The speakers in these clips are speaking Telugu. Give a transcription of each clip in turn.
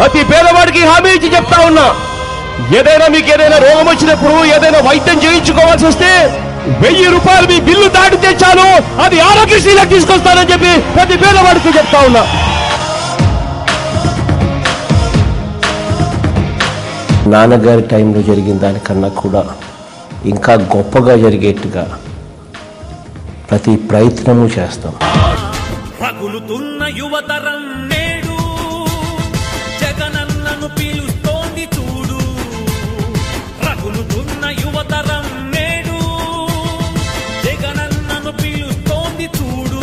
ప్రతి పేదవాడికి హామీ ఇచ్చి చెప్తా ఉన్నా, ఏదైనా మీకు ఏదైనా రోగం వచ్చినప్పుడు ఏదైనా వైద్యం చేయించుకోవాల్సి వస్తే 1000 రూపాయలు మీ బిల్లు దాటితే చాలు, అది ఆరోగ్యశ్రీలకు తీసుకొస్తానని చెప్పి ప్రతి పేదవాడికి చెప్తా ఉన్నా. నాన్నగారి టైంలో జరిగిన దానికన్నా కూడా ఇంకా గొప్పగా జరిగేట్టుగా ప్రతి ప్రయత్నము చేస్తాం. రగులుతున్న యువతరం నేడు జగనన్నను పిలుస్తోంది చూడు. రగులుతున్న యువతరం నేడు జగనన్నను పిలుస్తోంది చూడు.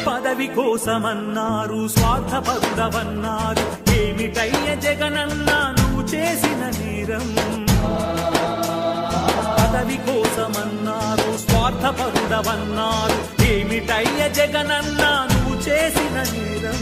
పదవి కోసమన్నారు, స్వార్థపరుడవన్నారు, ఏమిటయ్య జగనన్న నువ్వు చేసిన నేరం. పదవి కోసమన్నారు, స్వార్థపరుడవన్నారు, ఏమిటయ్య జగనన్న నువ్వు చేసిన నేరం.